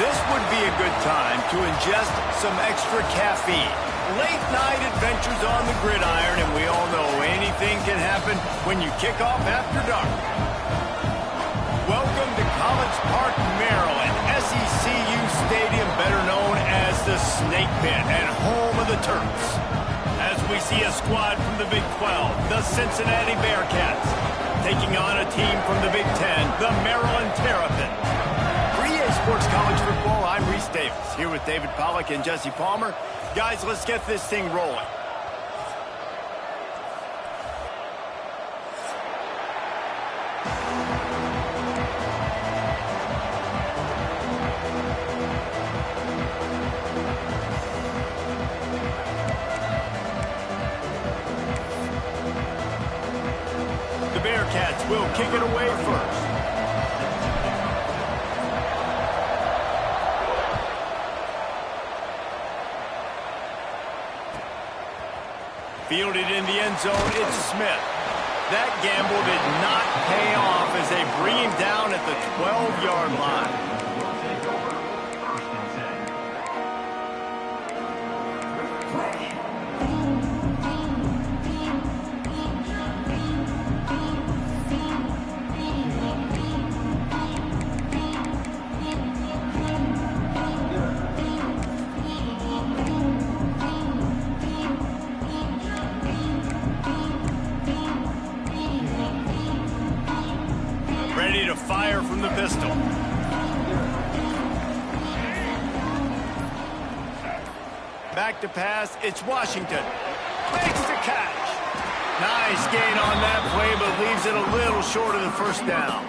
This would be a good time to ingest some extra caffeine. Late night adventures on the gridiron, and we all know anything can happen when you kick off after dark. Welcome to College Park, Maryland, SECU Stadium, better known as the Snake Pit and home of the Terps. As we see a squad from the Big 12, the Cincinnati Bearcats, taking on a team from the Big 10, the Maryland Terrapins. For EA Sports College Football, I'm Reese Davis, here with David Pollack and Jesse Palmer. Guys, let's get this thing rolling. The Bearcats will kick it away first. Fielded in the end zone, it's Smith. That gamble did not pay off as they bring him down at the 12-yard line. Ready to fire from the pistol. Back to pass, it's Washington. Makes the catch. Nice gain on that play, but leaves it a little short of the first down.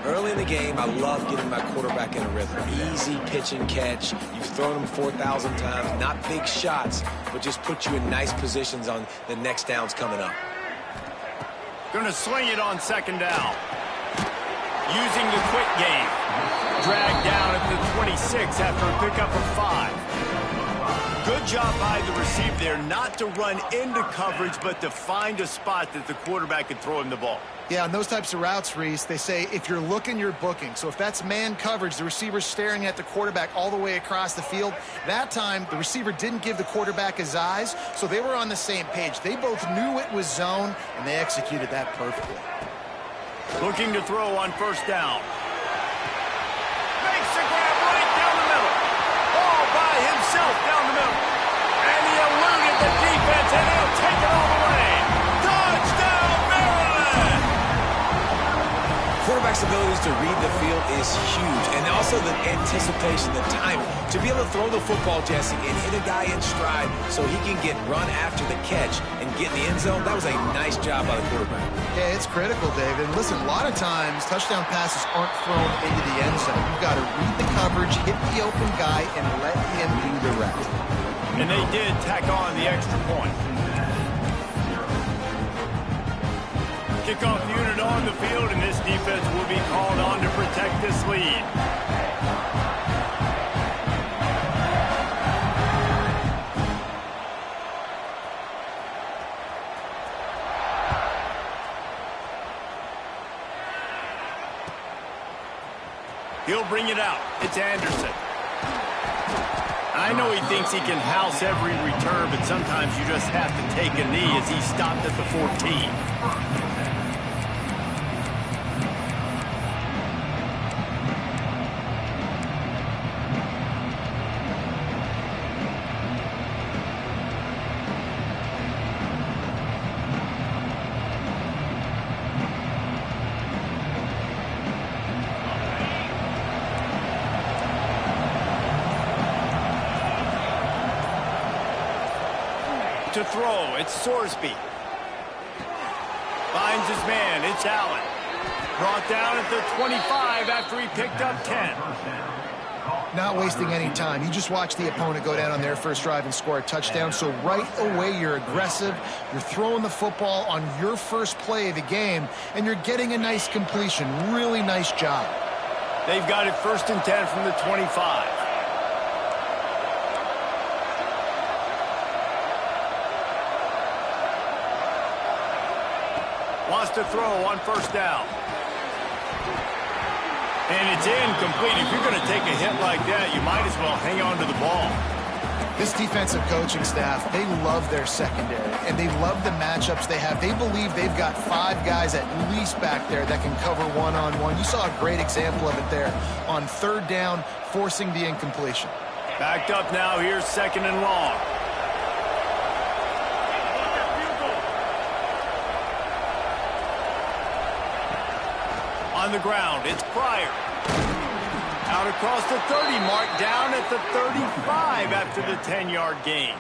Early in the game, I love getting my quarterback in a rhythm. Easy pitch and catch. You've thrown him 4,000 times. Not big shots, but just put you in nice positions on the next downs coming up. Gonna swing it on second down. Using the quick game. Dragged down at the 26 after a pickup of 5. Good job by the receiver there not to run into coverage, but to find a spot that the quarterback could throw him the ball. Yeah, on those types of routes, Reese, they say if you're looking, you're booking. So if that's man coverage, the receiver's staring at the quarterback all the way across the field. That time, the receiver didn't give the quarterback his eyes, so they were on the same page. They both knew it was zone, and they executed that perfectly. Looking to throw on first down. Makes the grab right down the middle. All by himself down the middle. And he eluded the defense, and he'll take it all the way. Touchdown, Maryland! Quarterback's abilities to read the field is huge, and also the anticipation, the timing. To be able to throw the football, Jesse, and hit a guy in stride so he can get run after the catch and get in the end zone, that was a nice job by the quarterback. Yeah, it's critical, David. And listen, a lot of times, touchdown passes aren't thrown into the end zone. You've got to read the coverage, hit the open guy, and let him do the rest. And they did tack on the extra point. Kickoff unit on the field, and this defense will be called on to protect this lead. He'll bring it out. It's Anderson. I know he thinks he can house every return, but sometimes you just have to take a knee as he stopped at the 14. To throw, it's Sorsby. Finds his man, it's Allen. Brought down at the 25 after he picked up 10. Not wasting any time. You just watch the opponent go down on their first drive and score a touchdown. So right away, you're aggressive. You're throwing the football on your first play of the game, and you're getting a nice completion. Really nice job. They've got it 1st and 10 from the 25. Wants to throw on first down. And it's incomplete. If you're going to take a hit like that, you might as well hang on to the ball. This defensive coaching staff, they love their secondary, and they love the matchups they have. They believe they've got 5 guys at least back there that can cover one-on-one. You saw a great example of it there on 3rd down, forcing the incompletion. Backed up now. Here's 2nd and long. On the ground, it's Pryor. Out across the 30 mark, down at the 35 after the 10-yard gain.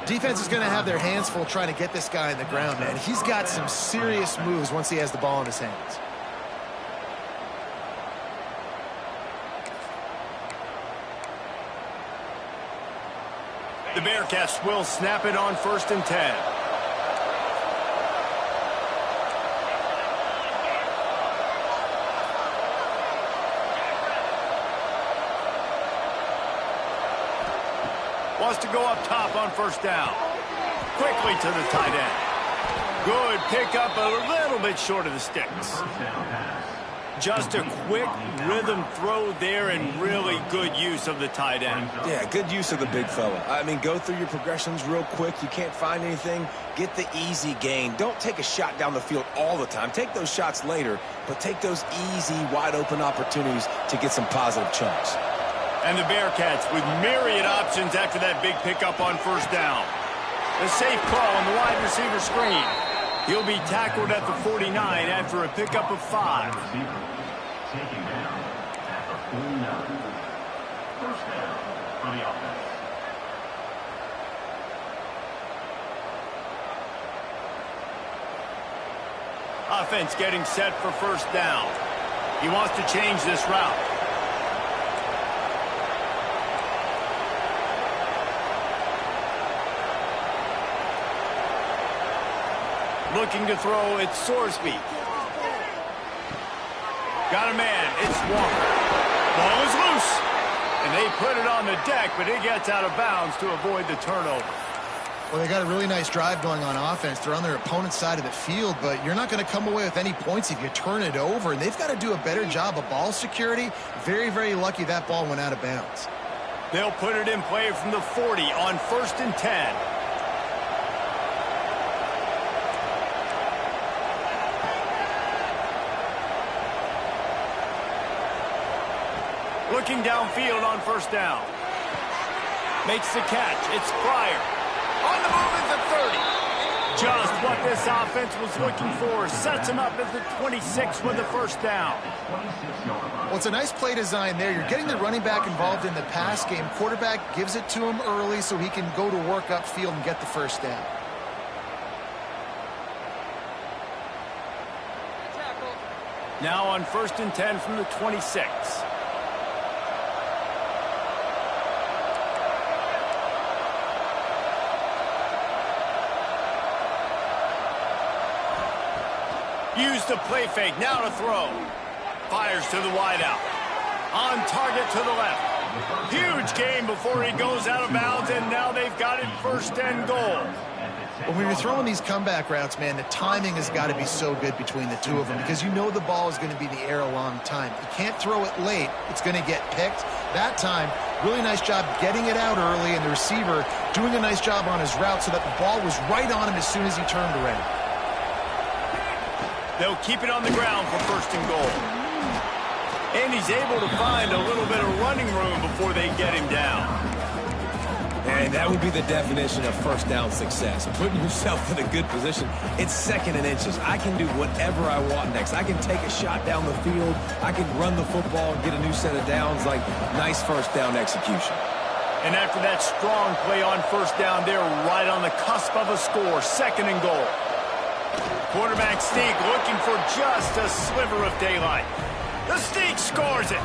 Defense is going to have their hands full trying to get this guy on the ground, man. He's got some serious moves once he has the ball in his hands. The Bearcats will snap it on 1st and 10. Wants to go up top on 1st down. Quickly to the tight end. Good pickup, a little bit short of the sticks. Just a quick rhythm throw there and really good use of the tight end. Yeah, good use of the big fella. I mean, go through your progressions real quick. You can't find anything. Get the easy gain. Don't take a shot down the field all the time. Take those shots later, but take those easy, wide-open opportunities to get some positive chunks. And the Bearcats with myriad options after that big pickup on 1st down. The safe call on the wide receiver screen. He'll be tackled at the 49 after a pickup of 5. Taking down at the 49. 1st down for the offense. Offense getting set for 1st down. He wants to change this route. Looking to throw, it's Sorsby. Got a man, it's Walker. Ball is loose. And they put it on the deck, but it gets out of bounds to avoid the turnover. Well, they got a really nice drive going on offense. They're on their opponent's side of the field, but you're not going to come away with any points if you turn it over. And they've got to do a better job of ball security. Very, very lucky that ball went out of bounds. They'll put it in play from the 40 on 1st and 10. Looking downfield on 1st down. Makes the catch. It's Pryor. On the move at the 30. Just what this offense was looking for. Sets him up at the 26 with the 1st down. Well, it's a nice play design there. You're getting the running back involved in the pass game. Quarterback gives it to him early so he can go to work upfield and get the 1st down. Now on 1st and 10 from the 26. Use the play fake, now to throw. Fires to the wideout. On target to the left. Huge gain before he goes out of bounds, and now they've got it 1st and goal. Well, when you're throwing these comeback routes, man, the timing has got to be so good between the two of them because you know the ball is going to be in the air a long time. You can't throw it late. It's going to get picked. That time, really nice job getting it out early, and the receiver doing a nice job on his route so that the ball was right on him as soon as he turned around. They'll keep it on the ground for 1st and goal. And he's able to find a little bit of running room before they get him down. And that would be the definition of 1st down success. Putting yourself in a good position. It's 2nd and inches. I can do whatever I want next. I can take a shot down the field. I can run the football and get a new set of downs. Like, nice 1st down execution. And after that strong play on 1st down, they're right on the cusp of a score. 2nd and goal. Quarterback sneak looking for just a sliver of daylight. The sneak scores it.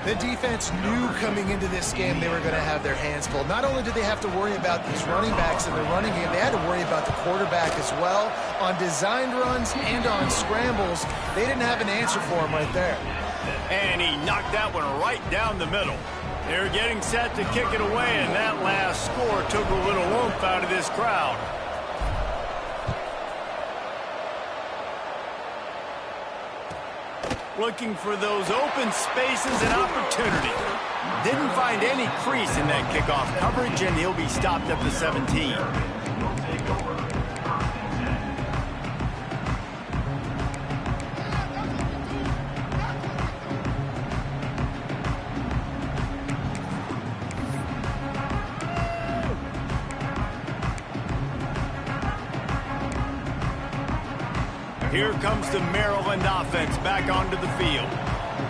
The defense knew coming into this game they were going to have their hands full. Not only did they have to worry about these running backs in the running game, they had to worry about the quarterback as well. On designed runs and on scrambles, they didn't have an answer for him right there. And he knocked that one right down the middle. They're getting set to kick it away, and that last score took a little oomph out of this crowd. Looking for those open spaces and opportunity. Didn't find any crease in that kickoff coverage, and he'll be stopped at the 17. Here comes the Maryland offense back onto the field.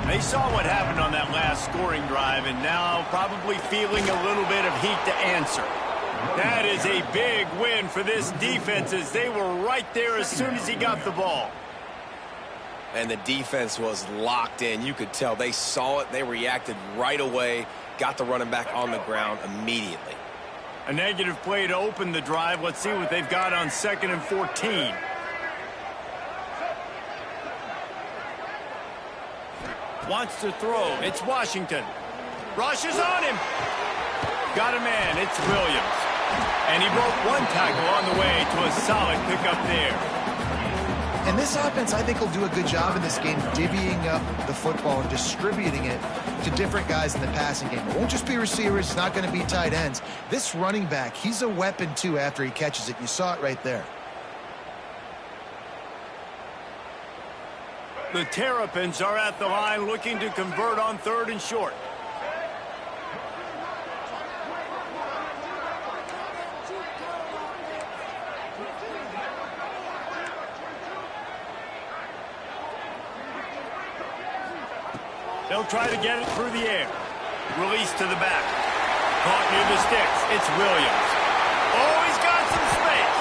They saw what happened on that last scoring drive and now probably feeling a little bit of heat to answer. That is a big win for this defense as they were right there as soon as he got the ball. And the defense was locked in. You could tell they saw it. They reacted right away, got the running back on the ground immediately. A negative play to open the drive. Let's see what they've got on 2nd and 14. Wants to throw. It's Washington. Rushes on him. Got a man. It's Williams. And he broke one tackle on the way to a solid pickup there. And this offense, I think, will do a good job in this game divvying up the football and distributing it to different guys in the passing game. It won't just be receivers. It's not going to be tight ends. This running back, he's a weapon, too, after he catches it. You saw it right there. The Terrapins are at the line looking to convert on 3rd and short. They'll try to get it through the air. Release to the back. Caught near the sticks. It's Williams. Oh, he's got some space.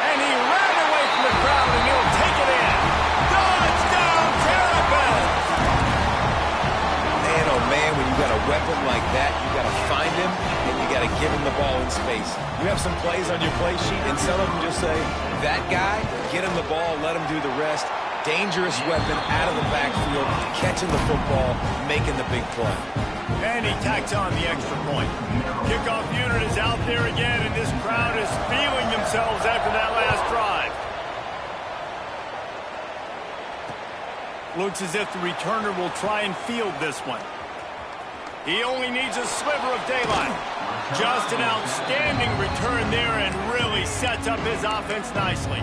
And he ran away from the crowd, and he'll take it in. Touchdown, Terrapins! Man, oh man, when you got a weapon like that, you got to find him, and you got to give him the ball in space. You have some plays on your play sheet, and some of them just say, that guy, get him the ball, let him do the rest. Dangerous weapon out of the backfield, catching the football, making the big play. And he tacks on the extra point. Kickoff unit is out there again, and this crowd is feeling themselves after that last drive. Looks as if the returner will try and field this one. He only needs a sliver of daylight. Just an outstanding return there and really sets up his offense nicely.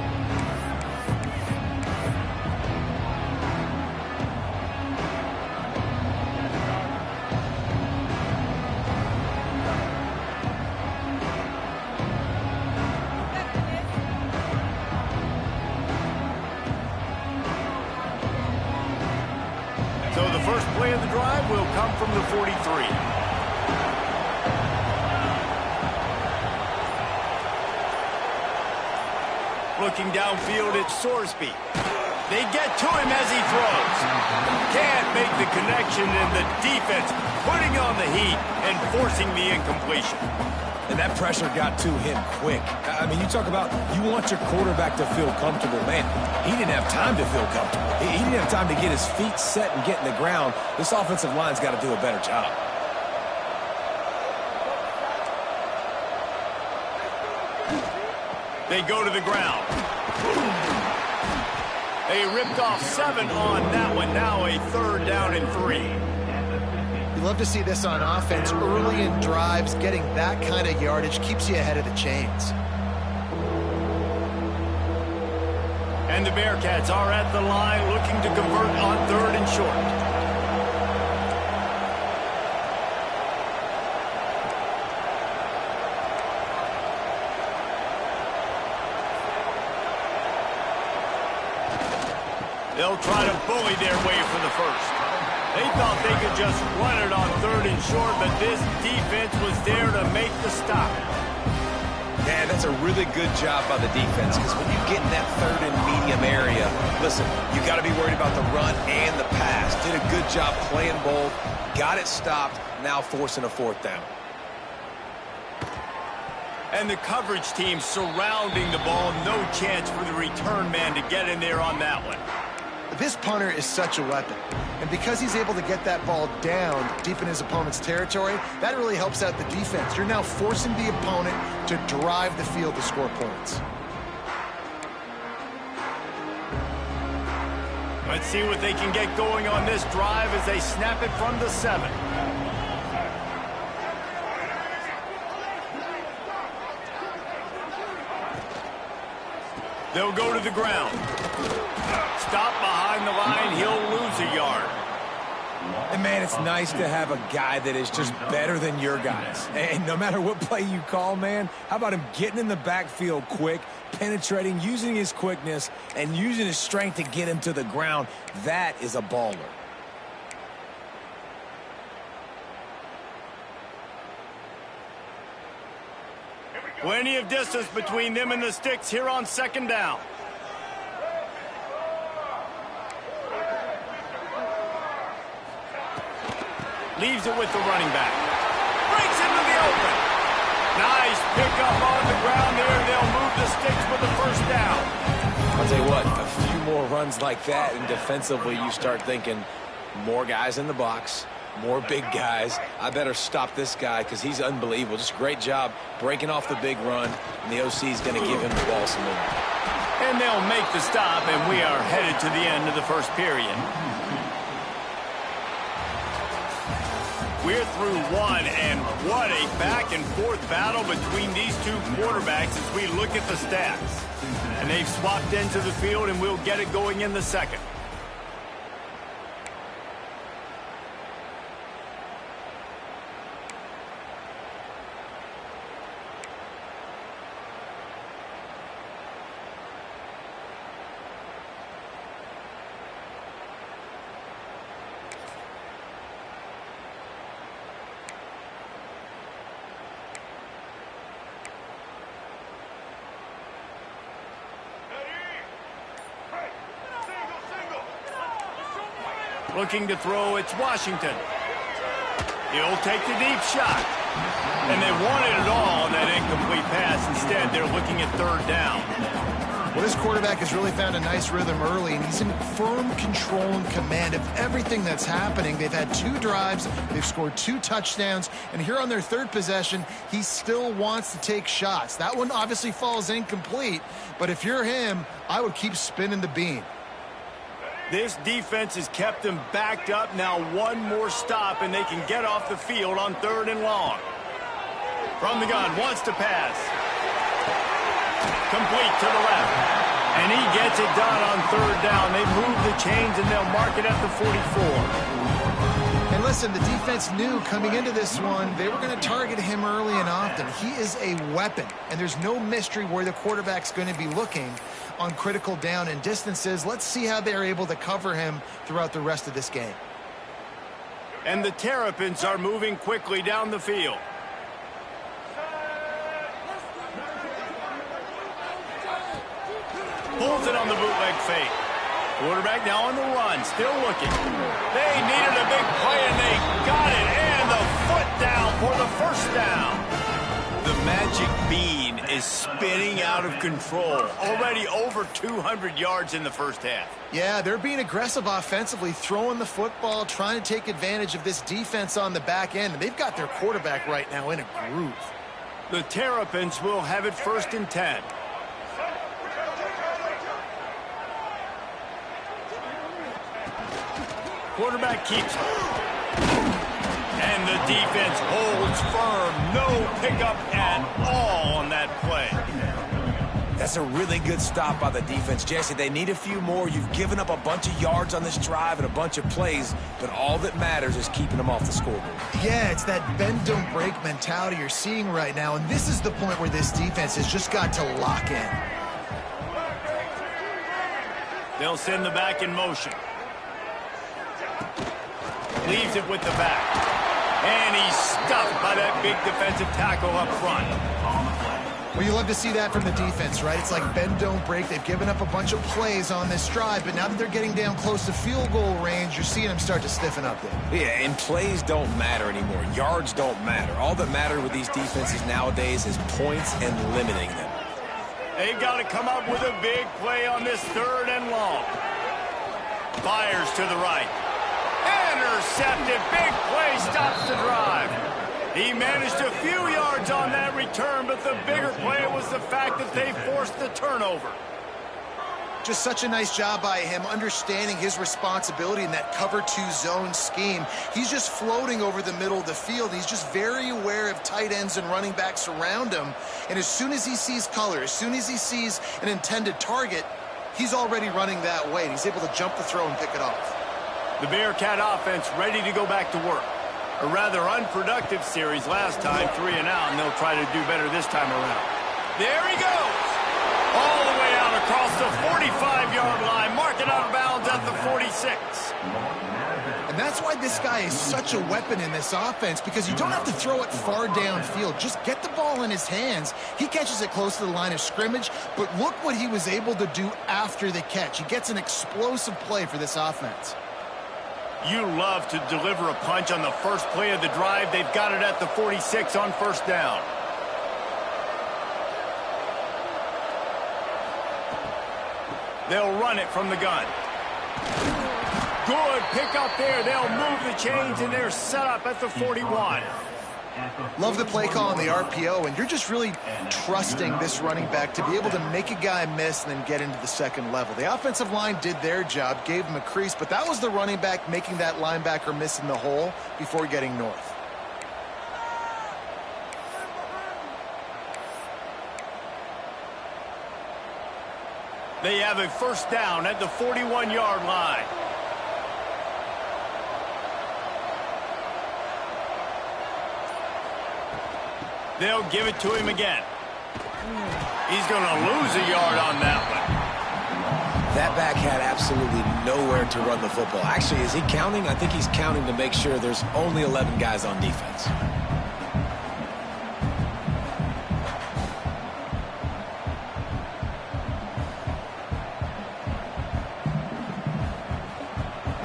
So the first play of the drive will come from the 43. Looking downfield, it's Sorsby. They get to him as he throws. Can't make the connection, and the defense putting on the heat and forcing the incompletion. And that pressure got to him quick. I mean, you talk about you want your quarterback to feel comfortable. Man, he didn't have time to feel comfortable. He didn't have time to get his feet set and get in the ground. This offensive line's got to do a better job. They go to the ground. They ripped off 7 on that one. Now a 3rd down and 3. You love to see this on offense early in drives. Getting that kind of yardage keeps you ahead of the chains. And the Bearcats are at the line looking to convert on 3rd and short. They'll try to bully their way for the first. They thought they could just run it on 3rd and short, but this defense was there to make the stop. Yeah, that's a really good job by the defense, because when you get in that 3rd and medium area, listen, you got to be worried about the run and the pass. Did a good job playing both, got it stopped, now forcing a 4th down. And the coverage team surrounding the ball, no chance for the return man to get in there on that one. This punter is such a weapon, and because he's able to get that ball down deep in his opponent's territory, that really helps out the defense. You're now forcing the opponent to drive the field to score points. Let's see what they can get going on this drive as they snap it from the 7. They'll go to the ground. Stop behind the line. He'll lose a yard. And, man, it's nice to have a guy that is just better than your guys. And no matter what play you call, man, how about him getting in the backfield quick, penetrating, using his quickness, and using his strength to get him to the ground? That is a baller. Plenty of distance between them and the sticks here on 2nd down. Leaves it with the running back. Breaks into the open. Nice pickup on the ground there. They'll move the sticks with the 1st down. I'll tell you what, a few more runs like that, and defensively you start thinking more guys in the box, more big guys. I better stop this guy because he's unbelievable. Just a great job breaking off the big run, and the OC is going to give him the ball some more. And they'll make the stop, and we are headed to the end of the 1st period. We're through 1, and what a back-and-forth battle between these two quarterbacks as we look at the stats. And they've swapped into the field, and we'll get it going in the 2nd. Looking to throw, it's Washington. He'll take the deep shot. And they wanted it all on that incomplete pass. Instead, they're looking at 3rd down. Well, this quarterback has really found a nice rhythm early, and he's in firm control and command of everything that's happening. They've had 2 drives. They've scored 2 touchdowns. And here on their 3rd possession, he still wants to take shots. That one obviously falls incomplete. But if you're him, I would keep spinning the beam. This defense has kept them backed up. Now 1 more stop, and they can get off the field on 3rd and long. From the gun, wants to pass. Complete to the left. And he gets it done on 3rd down. They move the chains, and they'll mark it at the 44. And listen, the defense knew coming into this one, they were going to target him early and often. He is a weapon, and there's no mystery where the quarterback's going to be looking on critical down and distances. Let's see how they're able to cover him throughout the rest of this game. And the Terrapins are moving quickly down the field. Pulls it on the bootleg fake. Quarterback now on the run, still looking. They needed a big play, and they got it. And the foot down for the 1st down. The magic bean is spinning out of control. Already over 200 yards in the 1st half. Yeah, they're being aggressive offensively, throwing the football, trying to take advantage of this defense on the back end. And they've got their quarterback right now in a groove. The Terrapins will have it 1st and 10. Quarterback keeps it. And the defense holds firm. No pickup at all on that play. That's a really good stop by the defense, Jesse. They need a few more. You've given up a bunch of yards on this drive and a bunch of plays, but all that matters is keeping them off the scoreboard. Yeah, it's that bend, don't break mentality you're seeing right now, and this is the point where this defense has just got to lock in. They'll send the back in motion. Leaves it with the back. And he's stuffed by that big defensive tackle up front. Well, you love to see that from the defense, right? It's like bend, don't break. They've given up a bunch of plays on this drive, but now that they're getting down close to field goal range, you're seeing them start to stiffen up there. Yeah, and plays don't matter anymore. Yards don't matter. All that matters with these defenses nowadays is points and limiting them. They got to come up with a big play on this 3rd and long. Fires to the right. Intercepted. Big play stops the drive. He managed a few yards on that return, but the bigger play was the fact that they forced the turnover. Just such a nice job by him understanding his responsibility in that cover 2 zone scheme. He's just floating over the middle of the field. He's just very aware of tight ends and running backs around him. And as soon as he sees color, as soon as he sees an intended target, he's already running that way. And he's able to jump the throw and pick it off. The Bearcat offense ready to go back to work. A rather unproductive series last time, 3 and out, and they'll try to do better this time around. There he goes! All the way out across the 45-yard line, marking out of bounds at the 46. And that's why this guy is such a weapon in this offense, because you don't have to throw it far downfield. Just get the ball in his hands. He catches it close to the line of scrimmage, but look what he was able to do after the catch. He gets an explosive play for this offense. You love to deliver a punch on the first play of the drive. They've got it at the 46 on first down. They'll run it from the gun. Good pick up there. They'll move the chains, and they're set up at the 41. Love the play call on the RPO, and you're just really trusting this running back to be able to make a guy miss and then get into the second level. The offensive line did their job, gave him a crease, but that was the running back making that linebacker miss in the hole before getting north. They have a first down at the 41-yard line. They'll give it to him again. He's going to lose a yard on that one. That back had absolutely nowhere to run the football. Actually, is he counting? I think he's counting to make sure there's only 11 guys on defense.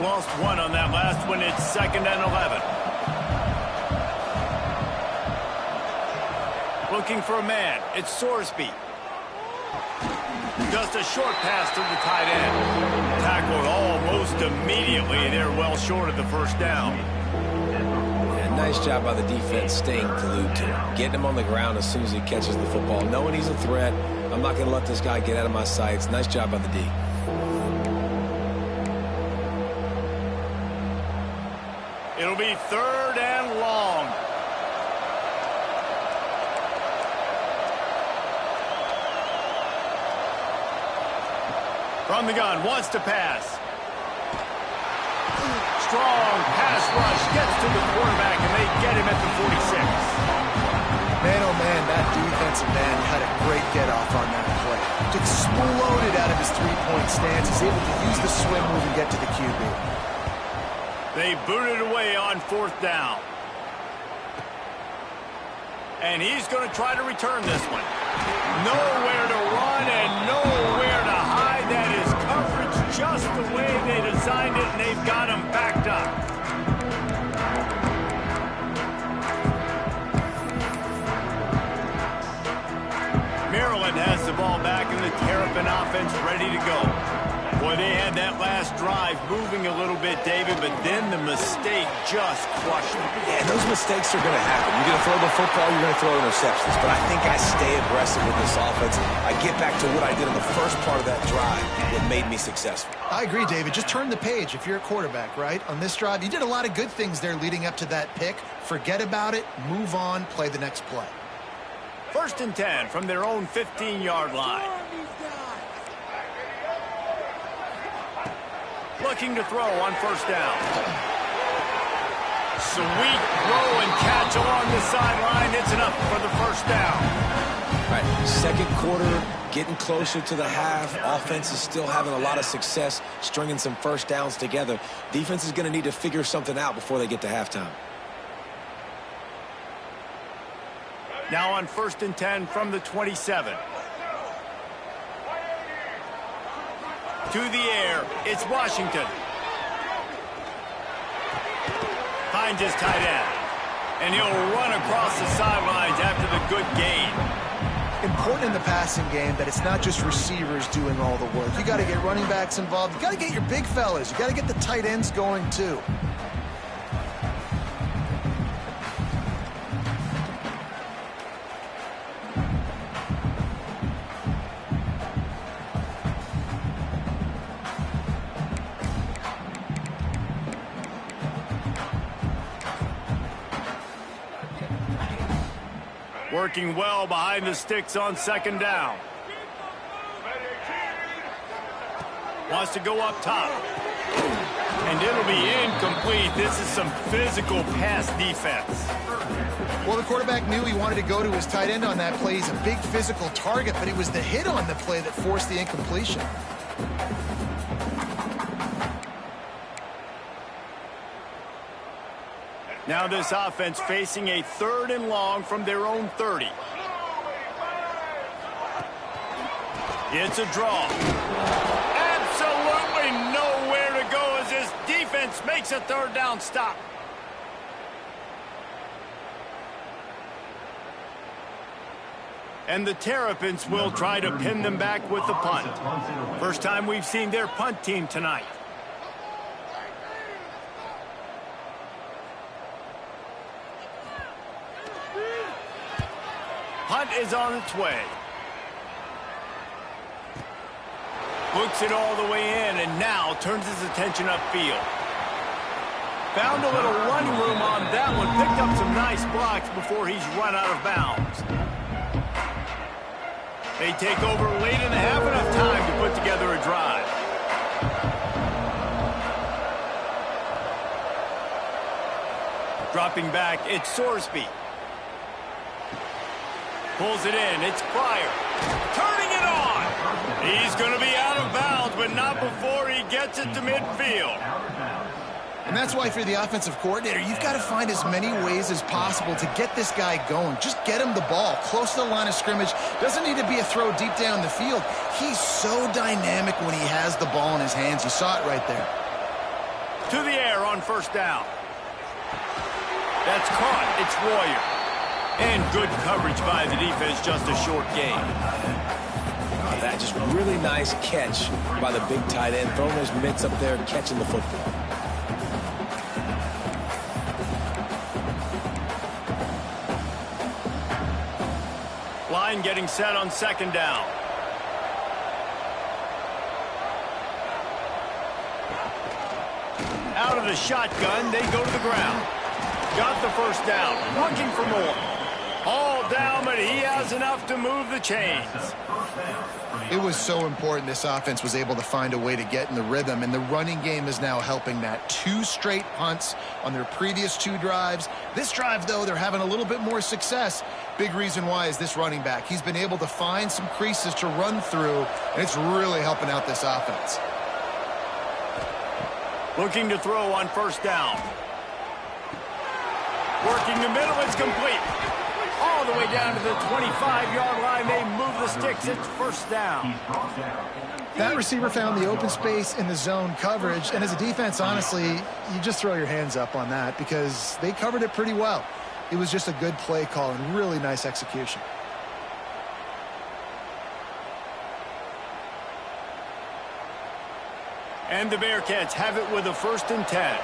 Lost one on that last one. It's 2nd and 11. Looking for a man. It's Sorsby. Just a short pass to the tight end. Tackled almost immediately. They're well short of the first down. Yeah, nice job by the defense staying glued to him. Getting him on the ground as soon as he catches the football. Knowing he's a threat. I'm not going to let this guy get out of my sights. Nice job by the D. It'll be 3rd and long. From the gun, wants to pass. Strong pass rush, gets to the quarterback, and they get him at the 46. Man, oh man, that defensive man had a great get-off on that play. Exploded out of his three-point stance. He's able to use the swim move and get to the QB. They booted away on 4th down. And he's going to try to return this one. Nowhere to run and nowhere to hide. That is coverage just the way they designed it, and they've got him backed up. Maryland has the ball back, and the Terrapin offense ready to go. Boy, they had that last drive moving a little bit, David, but then the mistake just crushed them. Yeah, those mistakes are going to happen. You're going to throw the football, you're going to throw interceptions. But I think I stay aggressive with this offense. I get back to what I did in the first part of that drive that made me successful. I agree, David. Just turn the page if you're a quarterback, right? On this drive, you did a lot of good things there leading up to that pick. Forget about it, move on, play the next play. 1st and 10 from their own 15-yard line. Looking to throw on 1st down. Sweet throw and catch along the sideline. It's enough for the 1st down. All right, second quarter, getting closer to the half. Offense is still having a lot of success stringing some 1st downs together. Defense is going to need to figure something out before they get to halftime. Now on 1st and 10 from the 27. To the air, it's Washington. Finds his tight end. And he'll run across the sidelines after the good gain. Important in the passing game that it's not just receivers doing all the work. You got to get running backs involved. You got to get your big fellas. You got to get the tight ends going too. Working well behind the sticks on second down. Wants to go up top. And it'll be incomplete. This is some physical pass defense. Well, the quarterback knew he wanted to go to his tight end on that play. He's a big physical target, but it was the hit on the play that forced the incompletion. Now this offense facing a 3rd and long from their own 30. It's a draw. Absolutely nowhere to go as this defense makes a 3rd down stop. And the Terrapins will try to pin them back with the punt. First time we've seen their punt team tonight. Punt is on its way. Books it all the way in and now turns his attention upfield. Found a little running room on that one. Picked up some nice blocks before he's run out of bounds. They take over late and have enough time to put together a drive. Dropping back, it's Sorsby. Pulls it in, it's Pryor. Turning it on! He's going to be out of bounds, but not before he gets it to midfield. And that's why, if you're the offensive coordinator, you've got to find as many ways as possible to get this guy going. Just get him the ball close to the line of scrimmage. Doesn't need to be a throw deep down the field. He's so dynamic when he has the ball in his hands. You saw it right there. To the air on first down. That's caught. It's Royer. And good coverage by the defense, just a short gain. That just really nice catch by the big tight end, throwing those mitts up there and catching the football. Line getting set on second down. Out of the shotgun, they go to the ground. Got the first down, looking for more. All down, but he has enough to move the chains. It was so important this offense was able to find a way to get in the rhythm, and the running game is now helping that. 2 straight punts on their previous 2 drives. This drive, though, they're having a little bit more success. Big reason why is this running back. He's been able to find some creases to run through, and it's really helping out this offense. Looking to throw on first down. Working the middle, it's complete. All the way down to the 25-yard line. They move the sticks. It's first down. That receiver found the open space in the zone coverage, and as a defense, honestly, you just throw your hands up on that because they covered it pretty well. It was just a good play call and really nice execution. And the Bearcats have it with a 1st and 10.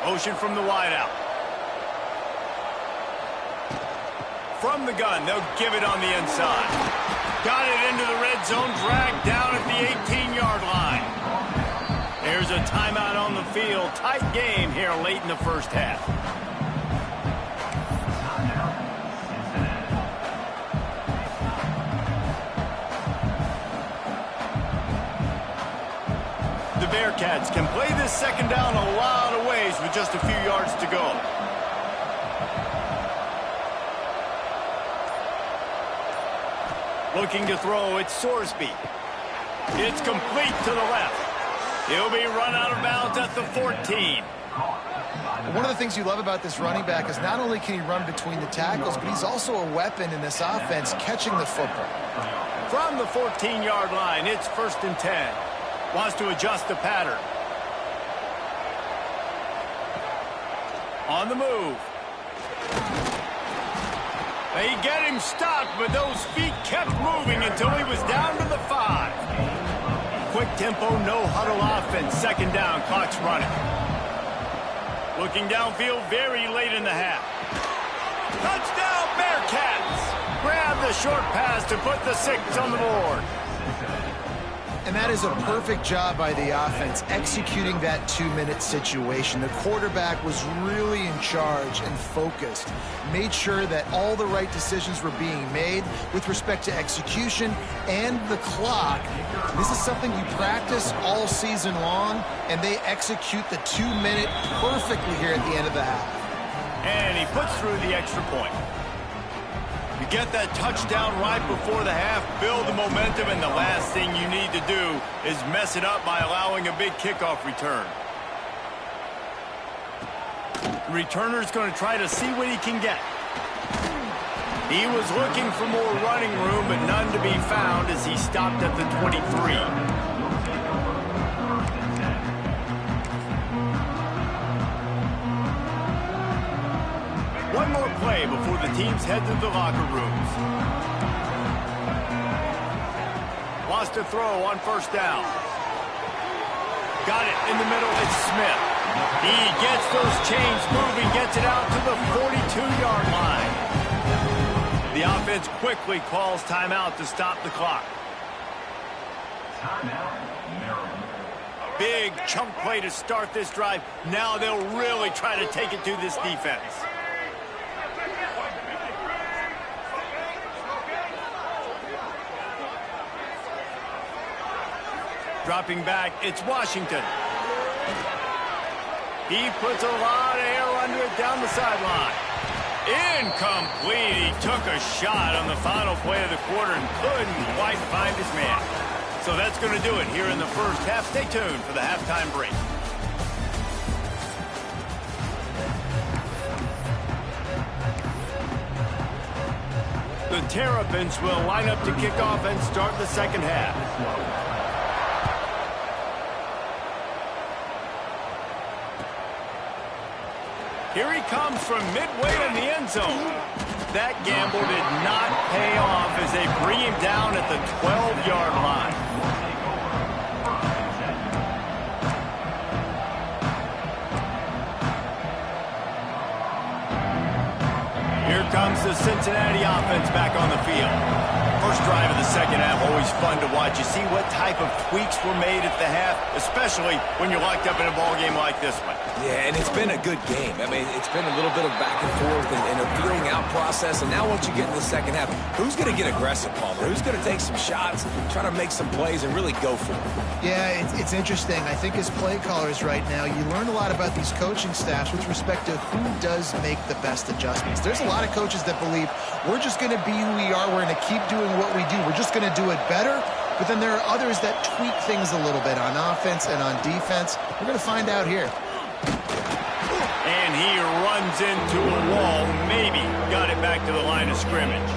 Motion from the wideout. From the gun, they'll give it on the inside. Got it into the red zone, dragged down at the 18-yard line. There's a timeout on the field. Tight game here late in the first half. The Bearcats can play this second down a lot of ways with just a few yards to go. Looking to throw, it's Sorsby. It's complete to the left. He'll be run out of bounds at the 14. One of the things you love about this running back is not only can he run between the tackles, but he's also a weapon in this offense catching the football. From the 14-yard line, it's 1st and 10. Wants to adjust the pattern. On the move. They get him stopped, but those feet kept moving until he was down to the 5. Quick tempo, no huddle offense. Second down, clock's running. Looking downfield very late in the half. Touchdown, Bearcats! Grab the short pass to put the 6 on the board. And that is a perfect job by the offense, executing that 2-minute situation. The quarterback was really in charge and focused, made sure that all the right decisions were being made with respect to execution and the clock. This is something you practice all season long, and they execute the 2-minute perfectly here at the end of the half. And he puts through the extra point. You get that touchdown right before the half, build the momentum, and the last thing you need to do is mess it up by allowing a big kickoff return. The returner's going to try to see what he can get. He was looking for more running room, but none to be found as he stopped at the 23. One more play before the teams head to the locker rooms. Lost a throw on first down. Got it in the middle. It's Smith. He gets those chains moving, gets it out to the 42-yard line. The offense quickly calls timeout to stop the clock. Timeout, Maryland. Big chunk play to start this drive. Now they'll really try to take it to this defense. Dropping back, it's Washington. He puts a lot of air under it down the sideline. Incomplete. He took a shot on the final play of the quarter and couldn't quite find his man. So that's going to do it here in the first half. Stay tuned for the halftime break. The Terrapins will line up to kick off and start the second half. Here he comes from midway in the end zone. That gamble did not pay off as they bring him down at the 12-yard line. Here comes the Cincinnati offense back on the field. First drive of the second half, always fun to watch. You see what type of tweaks were made at the half, especially when you're locked up in a ball game like this one. Yeah, and it's been a good game. I mean, it's been a little bit of back and forth and a feeling out process. And now once you get in the second half, who's going to get aggressive, Palmer? Who's going to take some shots, try to make some plays, and really go for it? Yeah, it's interesting. I think as play callers right now, you learn a lot about these coaching staffs with respect to who does make the best adjustments. There's a lot of coaches that believe we're just going to be who we are. We're going to keep doing what we do. We're just going to do it better. But then there are others that tweak things a little bit on offense and on defense. We're going to find out here. And he runs into a wall, maybe got it back to the line of scrimmage.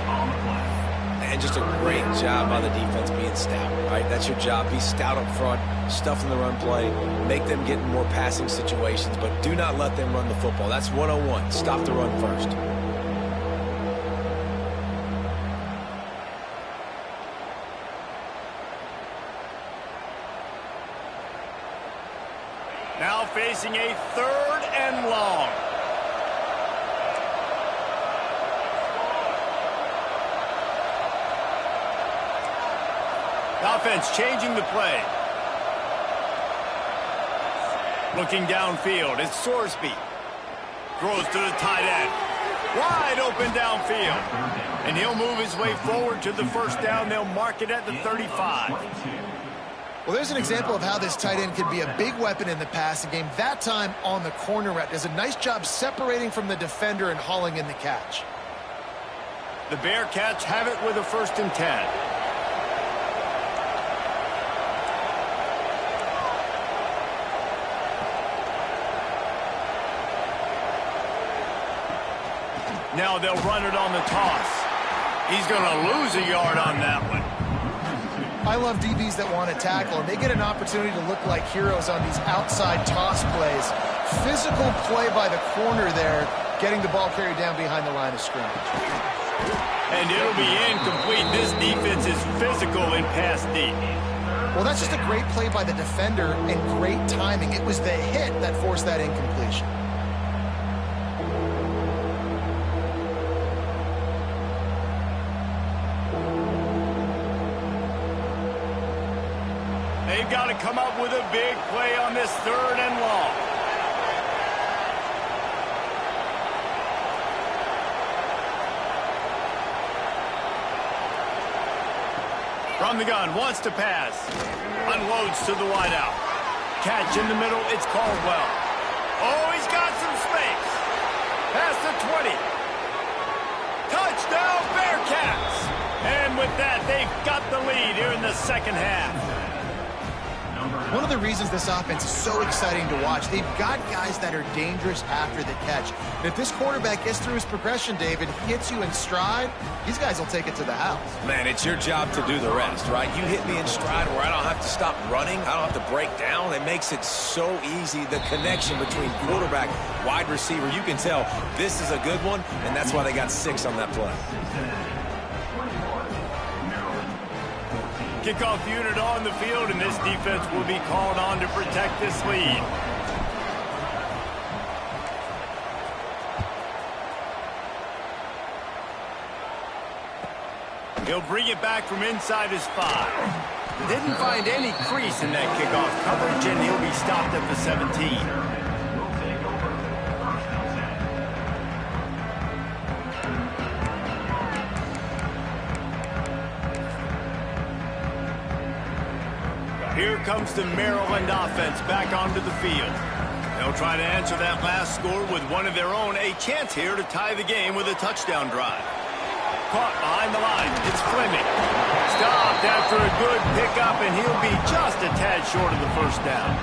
And just a great job by the defense being stout, right? That's your job. Be stout up front, stuff in the run play, make them get in more passing situations, but do not let them run the football. That's 101. Stop the run first. Now facing a 3rd and long. The offense changing the play. Looking downfield, it's Sorsby. Throws to the tight end. Wide open downfield. And he'll move his way forward to the first down. They'll mark it at the 35. Well, there's an example of how this tight end could be a big weapon in the passing game. That time on the corner route does a nice job separating from the defender and hauling in the catch. The Bearcats have it with a 1st and 10. Now they'll run it on the toss. He's going to lose a yard on that one. I love DBs that want to tackle, and they get an opportunity to look like heroes on these outside toss plays. Physical play by the corner there, getting the ball carried down behind the line of scrimmage. And it'll be incomplete. This defense is physical in pass deep. Well, that's just a great play by the defender and great timing. It was the hit that forced that incompletion. they've got to come up with a big play on this 3rd and long. From the gun, wants to pass. Unloads to the wideout. Catch in the middle, it's Caldwell. Oh, he's got some space. Past the 20. Touchdown, Bearcats! And with that, they've got the lead here in the 2nd half. One of the reasons this offense is so exciting to watch, they've got guys that are dangerous after the catch. And if this quarterback gets through his progression, David, hits you in stride, these guys will take it to the house. Man, it's your job to do the rest, right? You hit me in stride where I don't have to stop running. I don't have to break down. It makes it so easy. The connection between quarterback, wide receiver, you can tell this is a good one, and that's why they got 6 on that play. Kickoff unit on the field, and this defense will be called on to protect this lead. He'll bring it back from inside his 5. Didn't find any crease in that kickoff coverage, and he'll be stopped at the 17. Here comes the Maryland offense back onto the field. They'll try to answer that last score with one of their own. A chance here to tie the game with a touchdown drive. Caught behind the line. It's Fleming. Stopped after a good pickup, and he'll be just a tad short of the 1st down.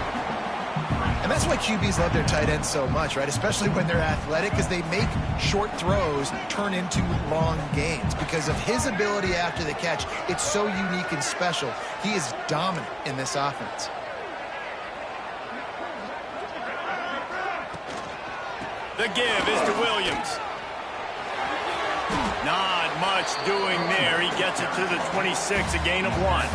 And that's why QBs love their tight ends so much, right? Especially when they're athletic, because they make short throws turn into long gains. Because of his ability after the catch, it's so unique and special. He is dominant in this offense. The give is to Williams. Not much doing there. He gets it to the 26, a gain of 1.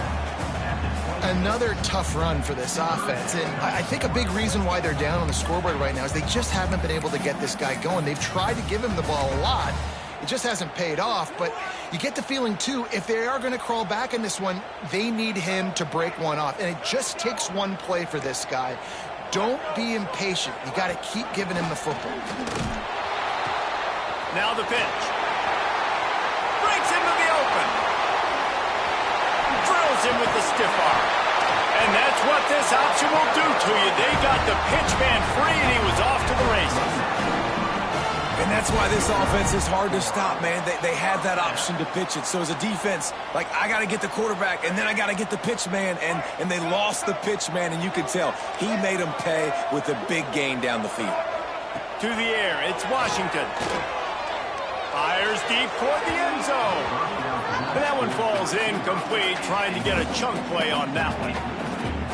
Another tough run for this offense, and I think a big reason why they're down on the scoreboard right now is they just haven't been able to get this guy going. They've tried to give him the ball a lot. It just hasn't paid off, but you get the feeling, too, if they are going to crawl back in this one, they need him to break one off, and it just takes one play for this guy. Don't be impatient. You got to keep giving him the football. Now the pitch. Breaks into the open. Drills him with the stiff arm. And that's what this option will do to you. They got the pitch man free, and he was off to the races. And that's why this offense is hard to stop, man. They had that option to pitch it. So as a defense, like, I got to get the quarterback, and then I got to get the pitch man, and they lost the pitch man, and you can tell he made them pay with a big gain down the field. To the air, it's Washington. Fires deep toward the end zone. And that one falls incomplete, trying to get a chunk play on that one.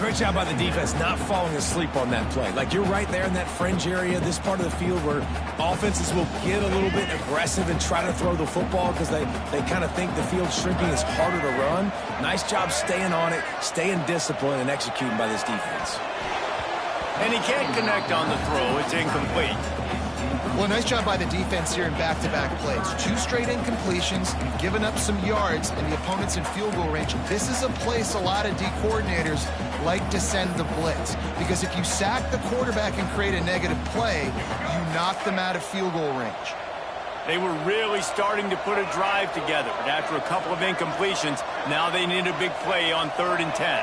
Great job by the defense not falling asleep on that play. Like, you're right there in that fringe area, this part of the field where offenses will get a little bit aggressive and try to throw the football because they kind of think the field's shrinking, is harder to run. Nice job staying on it, staying disciplined, and executing by this defense. And he can't connect on the throw. It's incomplete. Well, nice job by the defense here in back-to-back plays. 2 straight incompletions, giving up some yards, and the opponent's in field goal range. This is a place a lot of D coordinators like to send the blitz, because if you sack the quarterback and create a negative play, you knock them out of field goal range. They were really starting to put a drive together, but after a couple of incompletions, now they need a big play on 3rd and 10.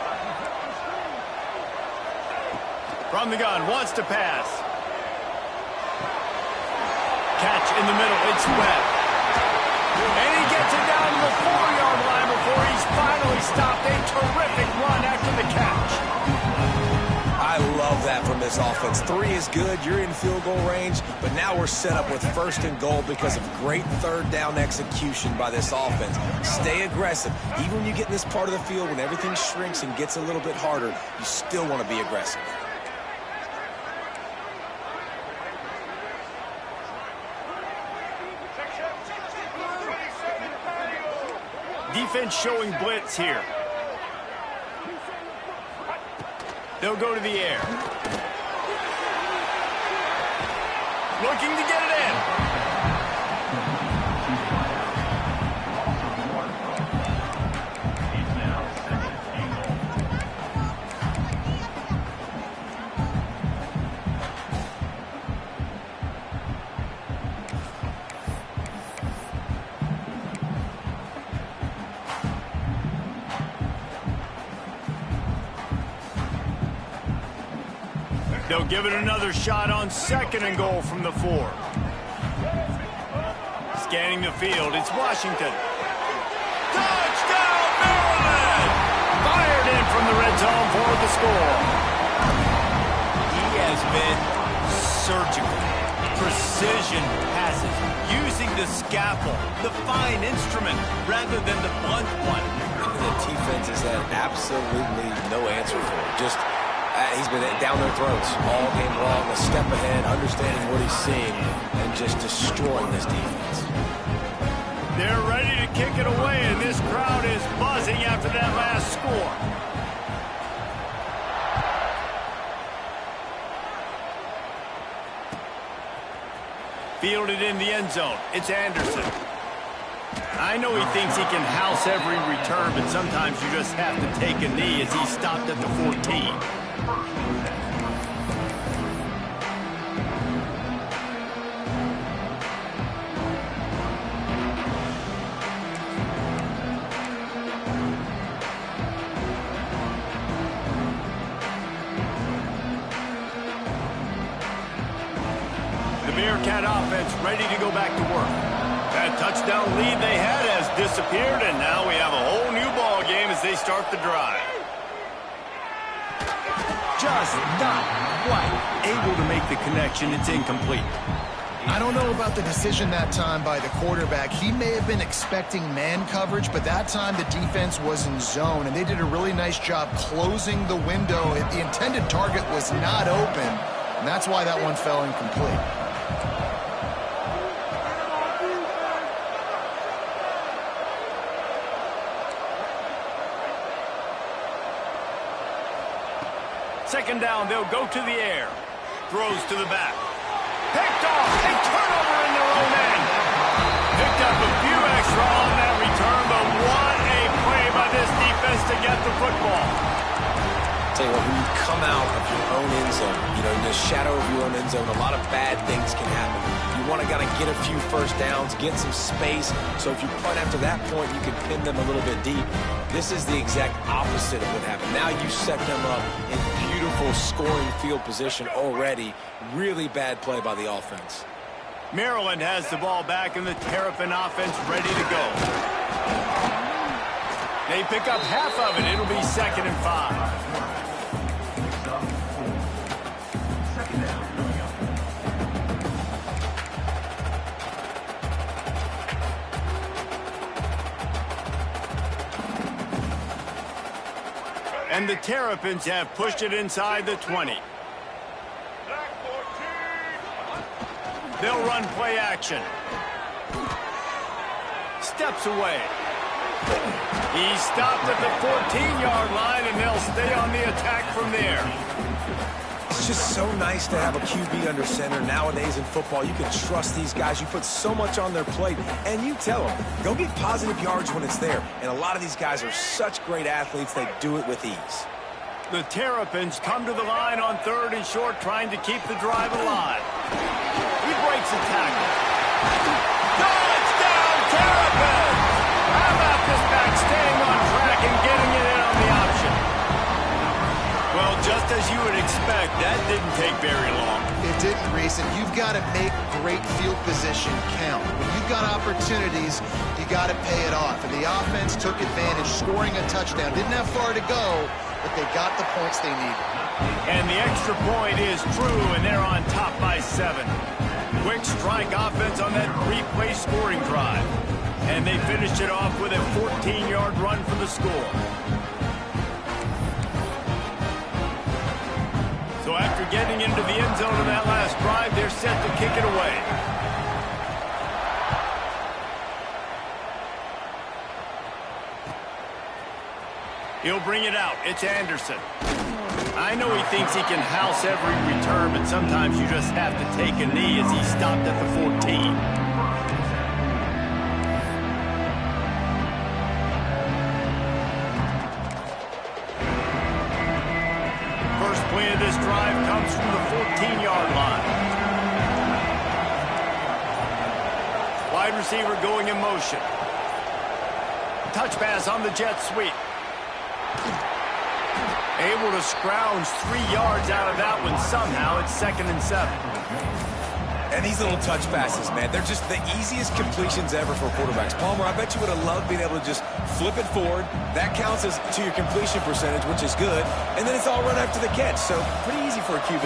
From the gun, wants to pass. Catch in the middle, it's Webb. And he gets it down to the 4-yard line before he's finally stopped. A terrific run after the catch. I love that from this offense. 3 is good, you're in field goal range, but now we're set up with 1st and goal because of great 3rd down execution by this offense. Stay aggressive. Even when you get in this part of the field, when everything shrinks and gets a little bit harder, you still want to be aggressive. Defense showing blitz here. They'll go to the air. Looking to get it in. They'll give it another shot on 2nd and goal from the 4. Scanning the field, it's Washington. Touchdown, Maryland! Fired in from the red zone for the score. He has been surgical. Precision passes, using the scalpel, the fine instrument, rather than the blunt one. The defense has had absolutely no answer for it. Just he's been down their throats all game long, a step ahead, understanding what he's seeing, and just destroying this defense. They're ready to kick it away, and this crowd is buzzing after that last score. Fielded in the end zone. It's Anderson. I know he thinks he can house every return, but sometimes you just have to take a knee as he stopped at the 14. Bearcat offense ready to go back to work. That touchdown lead they had has disappeared, and now we have a whole new ball game as they start the drive. Just not quite able to make the connection. It's incomplete. I don't know about the decision that time by the quarterback. He may have been expecting man coverage, but that time the defense was in zone, and they did a really nice job closing the window. The intended target was not open, and that's why that one fell incomplete. Second down, they'll go to the air. Throws to the back. Picked off. A turnover in their own end. Picked up a few extra on that return, but what a play by this defense to get the football. Tell you what, when you come out of your own end zone, you know, in the shadow of your own end zone, a lot of bad things can happen. You want to kind of get a few first downs, get some space, so if you punt after that point, you can pin them a little bit deep. This is the exact opposite of what happened. Now you set them up in beautiful scoring field position already. Really bad play by the offense. Maryland has the ball back, and the Terrapin offense ready to go. They pick up half of it. It'll be 2nd and 5. And the Terrapins have pushed it inside the 20. They'll run play action. Steps away. He stopped at the 14-yard line, and they'll stay on the attack from there. It's just so nice to have a QB under center. Nowadays in football, you can trust these guys. You put so much on their plate, and you tell them, go get positive yards when it's there. And a lot of these guys are such great athletes, they do it with ease. The Terrapins come to the line on 3rd and short, trying to keep the drive alive. He breaks a tackle. Touchdown, Terrapins! How about this back staying on track and getting it in on the option? Well, just as you would expect, that didn't take very long. It didn't, Reese, and you've got to make great field position count. When you've got opportunities, you got to pay it off. And the offense took advantage, scoring a touchdown. Didn't have far to go, but they got the points they needed. And the extra point is true, and they're on top by 7. Quick strike offense on that replay scoring drive. And they finished it off with a 14-yard run for the score. So after getting into the end zone in that last drive, they're set to kick it away. He'll bring it out. It's Anderson. I know he thinks he can house every return, but sometimes you just have to take a knee as he stopped at the 14. First play of this drive comes from the 14-yard line. Wide receiver going in motion. Touch pass on the jet sweep. A able to scrounge 3 yards out of that one somehow. It's 2nd and 7. And these little touch passes, man, they're just the easiest completions ever for quarterbacks. Palmer, I bet you would have loved being able to just flip it forward. That counts as to your completion percentage, which is good. And then it's all run after the catch, so pretty easy for a QB.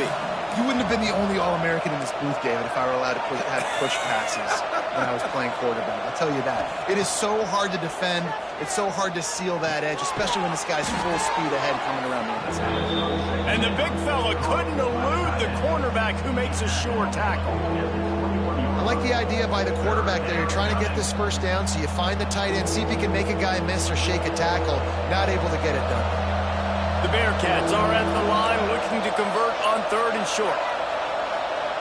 You wouldn't have been the only All-American in this booth, David, if I were allowed to have push passes when I was playing quarterback. I'll tell you that. It is so hard to defend. It's so hard to seal that edge, especially when this guy's full speed ahead coming around the outside. And the big fella couldn't elude the cornerback who makes a sure tackle. I like the idea by the quarterback there. You're trying to get this first down, so you find the tight end, see if you can make a guy miss or shake a tackle. Not able to get it done. The Bearcats are at the line looking to convert on 3rd and short.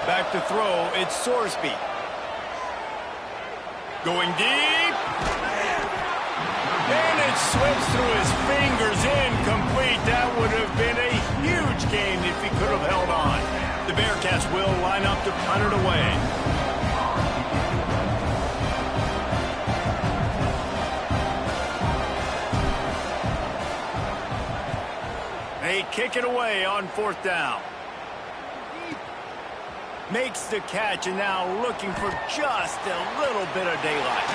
Back to throw, it's Sorsby. Going deep. And it slips through his fingers, incomplete. That would have been a huge gain if he could have held on. The Bearcats will line up to punt it away. They kick it away on 4th down. Makes the catch and now looking for just a little bit of daylight.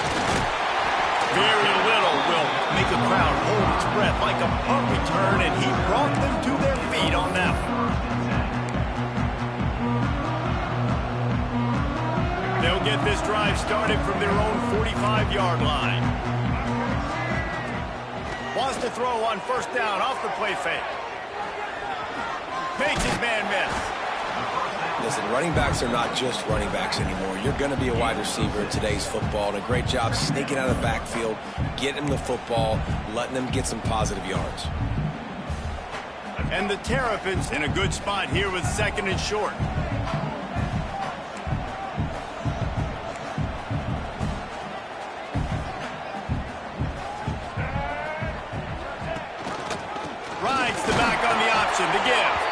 Very little will make a crowd hold its breath like a punt return, and he brought them to their feet on that one. They'll get this drive started from their own 45-yard line. Wants to throw on 1st down off the play fake. Makes his man miss. Listen, running backs are not just running backs anymore. You're going to be a wide receiver in today's football, and a great job sneaking out of the backfield, getting them the football, letting them get some positive yards. And the Terrapins in a good spot here with 2nd and short. Rides the back on the option to give.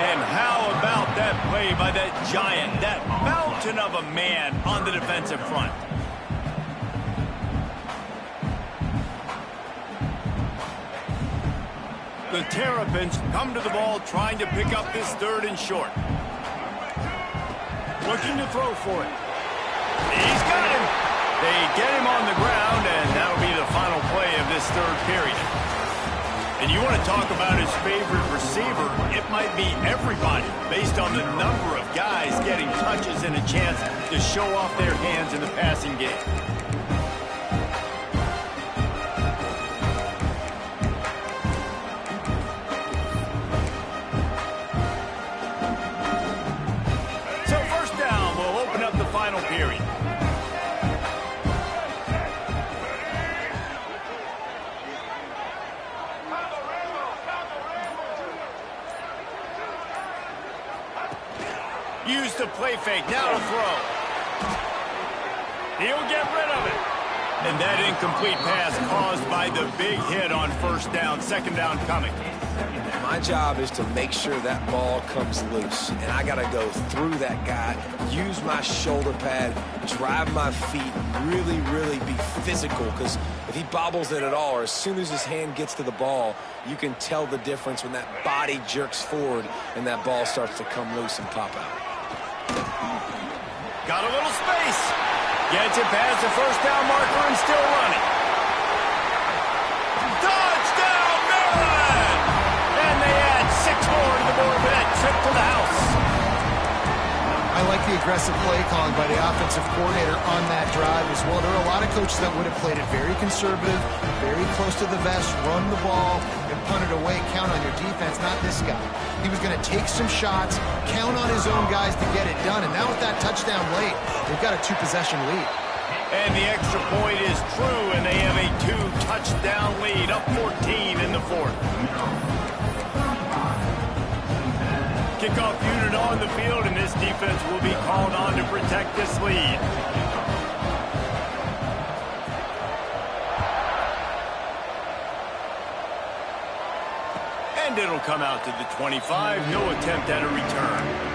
And how about that play by that giant, that mountain of a man on the defensive front? The Terrapins come to the ball trying to pick up this 3rd and short. Looking to throw for it. He's got him. They get him on the ground, and that'll be the final play of this 3rd period. And you want to talk about his favorite receiver, it might be everybody based on the number of guys getting touches and a chance to show off their hands in the passing game. So 1st down will open up the final period. Use the play fake, now to throw. He'll get rid of it. And that incomplete pass caused by the big hit on 1st down, 2nd down coming. My job is to make sure that ball comes loose, and I got to go through that guy, use my shoulder pad, drive my feet, really be physical, because if he bobbles it at all, or as soon as his hand gets to the ball, you can tell the difference when that body jerks forward and that ball starts to come loose and pop out. Got a little space. Gets it past the 1st down marker and still running. Touchdown, Maryland! And they add 6 more to the board with that trip to the house. I like the aggressive play calling by the offensive coordinator on that drive as well. There are a lot of coaches that would have played it very conservative, very close to the vest, run the ball, and punt it away, count on your defense, not this guy. He was going to take some shots, count on his own guys to get it done, and now with that touchdown late, they've got a 2-possession lead. And the extra point is true, and they have a 2-touchdown lead, up 14 in the 4th. Kickoff unit on the field, and this defense will be called on to protect this lead. And it'll come out to the 25. No attempt at a return.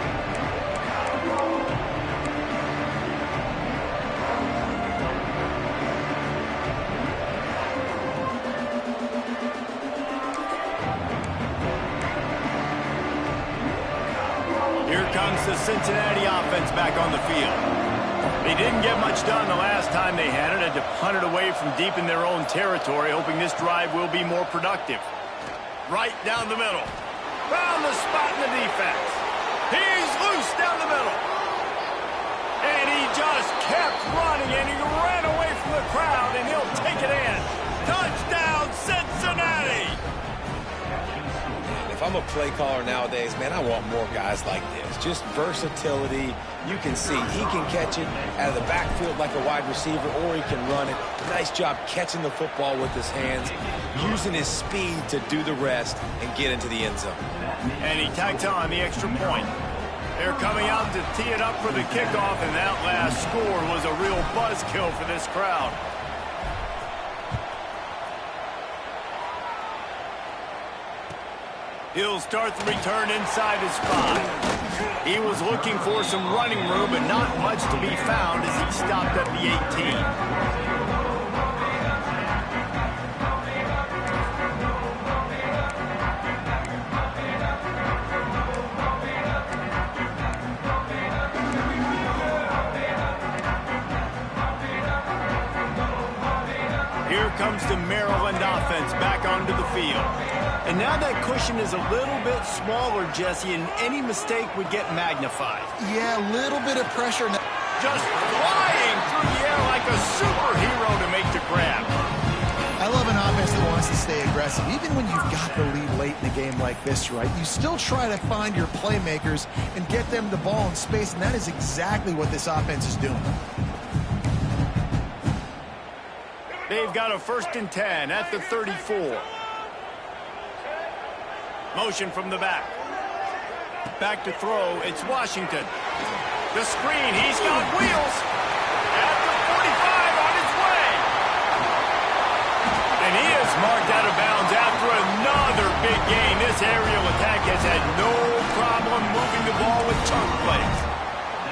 comes the Cincinnati offense back on the field. They didn't get much done the last time they had it. Had to punt it away from deep in their own territory, hoping this drive will be more productive. Right down the middle. Found the spot in the defense. He's loose down the middle. And he just kept running, and he ran away from the crowd, and he'll take it in. Touchdown, Cincinnati! If I'm a play caller nowadays, man, I want more guys like this. Just versatility. You can see he can catch it out of the backfield like a wide receiver, or he can run it. Nice job catching the football with his hands, using his speed to do the rest and get into the end zone. And he tacks on the extra point. They're coming out to tee it up for the kickoff, and that last score was a real buzzkill for this crowd. He'll start the return inside his 5. He was looking for some running room, but not much to be found as he stopped at the 18. Here comes the Maryland offense back onto the field. And now that cushion is a little bit smaller, Jesse, and any mistake would get magnified. Yeah, a little bit of pressure. Just flying through the air like a superhero to make the grab. I love an offense that wants to stay aggressive. Even when you've got the lead late in a game like this, right, you still try to find your playmakers and get them the ball in space, and that is exactly what this offense is doing. They've got a 1st and 10 at the 34. Motion from the back. Back to throw. It's Washington. The screen. He's got wheels. At the 45 on his way. And he is marked out of bounds after another big gain. This aerial attack has had no problem moving the ball with chunk plays.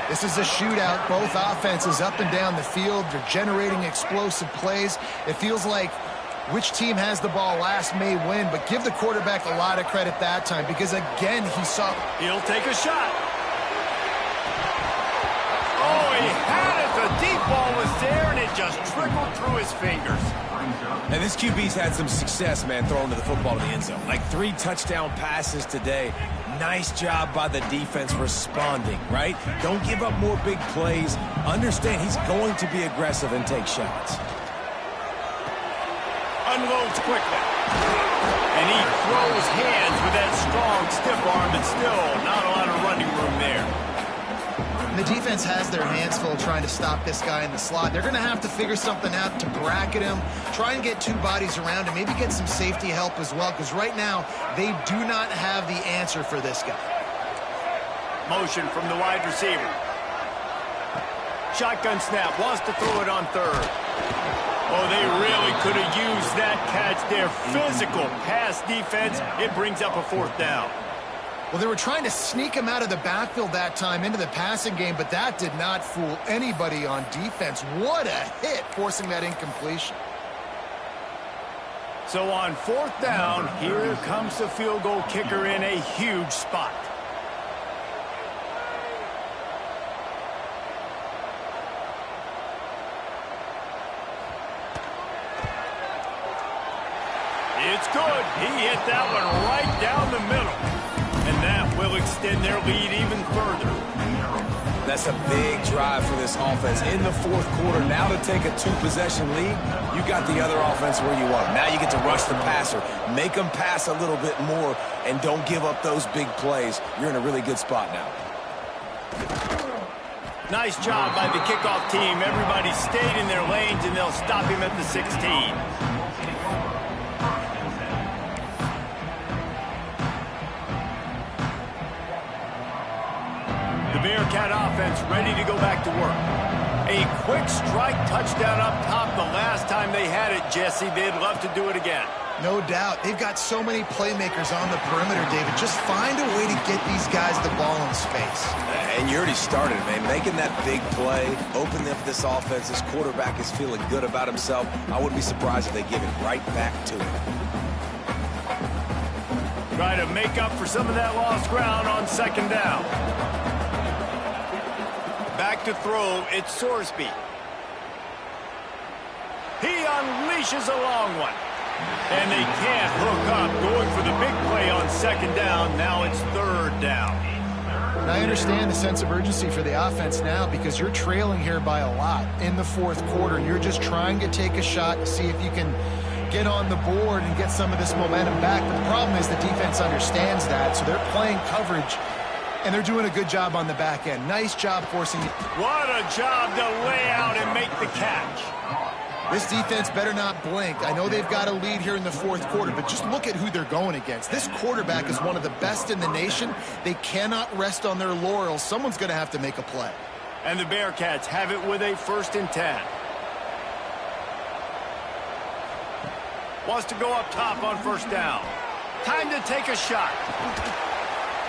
This is a shootout. Both offenses up and down the field. They're generating explosive plays. It feels like which team has the ball last may win, but give the quarterback a lot of credit that time because, again, he saw... He'll take a shot. Oh, he had it. The deep ball was there, and it just trickled through his fingers. And this QB's had some success, man, throwing to the football in the end zone. Like 3 touchdown passes today. Nice job by the defense responding, right? Don't give up more big plays. Understand he's going to be aggressive and take shots. Unloads quickly. And he throws hands with that strong, stiff arm, but still not a lot of running room there. And the defense has their hands full trying to stop this guy in the slot. They're going to have to figure something out to bracket him, try and get 2 bodies around him, maybe get some safety help as well, because right now they do not have the answer for this guy. Motion from the wide receiver. Shotgun snap, wants to throw it on 3rd. Oh, they really could have used that catch there. Physical pass defense. It brings up a 4th down. Well, they were trying to sneak him out of the backfield that time into the passing game, but that did not fool anybody on defense. What a hit, forcing that incompletion. So on 4th down, here comes the field goal kicker in a huge spot. It's good. He hit that one right down the middle. And that will extend their lead even further. That's a big drive for this offense in the 4th quarter. Now to take a 2-possession lead, you got the other offense where you want them. Now you get to rush the passer, make them pass a little bit more, and don't give up those big plays. You're in a really good spot now. Nice job by the kickoff team. Everybody stayed in their lanes, and they'll stop him at the 16. Bearcat offense ready to go back to work. A quick strike touchdown up top the last time they had it, Jesse. They'd love to do it again. No doubt. They've got so many playmakers on the perimeter, David. Just find a way to get these guys the ball in space. And you already started, man. Making that big play, opening up this offense. This quarterback is feeling good about himself. I wouldn't be surprised if they give it right back to him. Try to make up for some of that lost ground on 2nd down. Back to throw, it's Sorsby. He unleashes a long one. And they can't hook up, going for the big play on second down. Now it's third down. And I understand the sense of urgency for the offense now because you're trailing here by a lot in the fourth quarter. You're just trying to take a shot to see if you can get on the board and get some of this momentum back. But the problem is the defense understands that, so they're playing coverage, and they're doing a good job on the back end. Nice job forcing it. What a job to lay out and make the catch. This defense better not blink. I know they've got a lead here in the fourth quarter, but just look at who they're going against. This quarterback is one of the best in the nation. They cannot rest on their laurels. Someone's going to have to make a play. And the Bearcats have it with a 1st and 10. Wants to go up top on 1st down. Time to take a shot.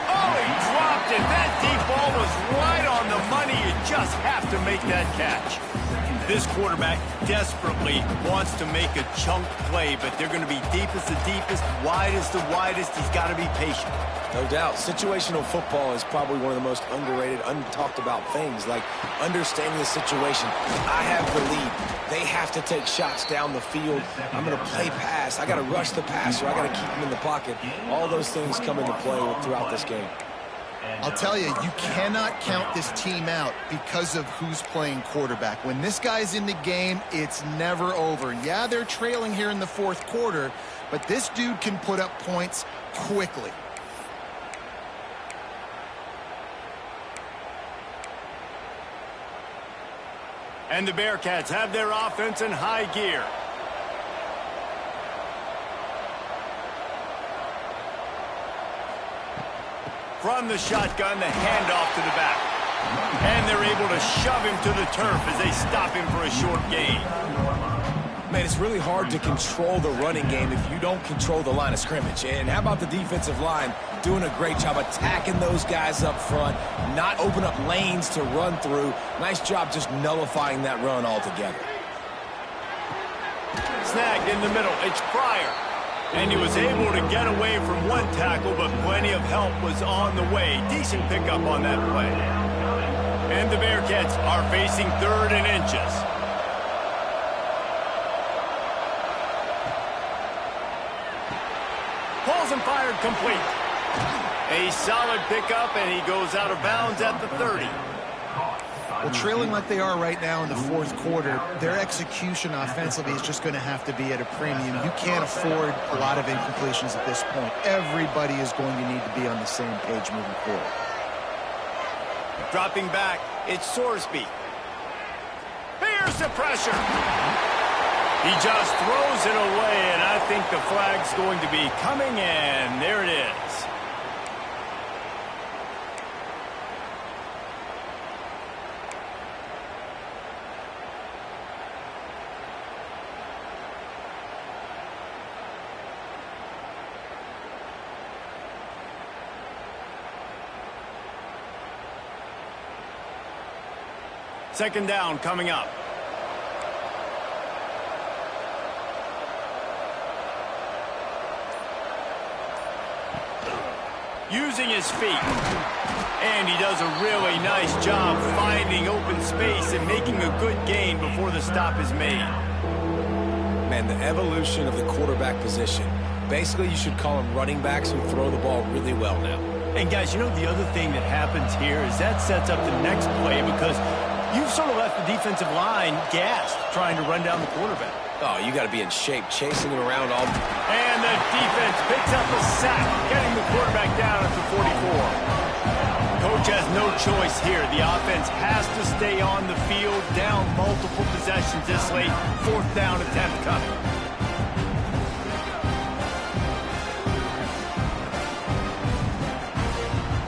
Oh, he dropped it. That deep ball was right on the money. You just have to make that catch. This quarterback desperately wants to make a chunk play, but they're going to be deepest the deepest, widest the widest. He's got to be patient. No doubt. Situational football is probably one of the most underrated, untalked about things, like understanding the situation. I have the lead. They have to take shots down the field. I'm going to play pass. I got to rush the passer. I got to keep him in the pocket. All those things come into play throughout this game. I'll tell you, you cannot count this team out because of who's playing quarterback. When this guy's in the game, it's never over. Yeah, they're trailing here in the fourth quarter, but this dude can put up points quickly. And the Bearcats have their offense in high gear. From the shotgun, the handoff to the back. And they're able to shove him to the turf as they stop him for a short gain. Man, it's really hard to control the running game if you don't control the line of scrimmage. And how about the defensive line doing a great job attacking those guys up front, not open up lanes to run through. Nice job just nullifying that run altogether. Snagged in the middle, it's Pryor. And he was able to get away from one tackle, but plenty of help was on the way. Decent pickup on that play. And the Bearcats are facing 3rd and inches. Pulls and fired complete. A solid pickup, and he goes out of bounds at the 30. Well, trailing like they are right now in the fourth quarter, their execution offensively is just going to have to be at a premium. You can't afford a lot of incompletions at this point. Everybody is going to need to be on the same page moving forward. Dropping back, it's Sorsby. Here's the pressure. He just throws it away, and I think the flag's going to be coming in. There it is. Second down coming up. Using his feet. And he does a really nice job finding open space and making a good gain before the stop is made. Man, the evolution of the quarterback position. Basically, you should call them running backs who throw the ball really well now. And guys, you know the other thing that happens here is that sets up the next play because you've sort of left the defensive line gassed trying to run down the quarterback. Oh, you got to be in shape, chasing him around all. And the defense picks up a sack, getting the quarterback down at the 44. Coach has no choice here. The offense has to stay on the field, down multiple possessions this late. 4th down attempt coming.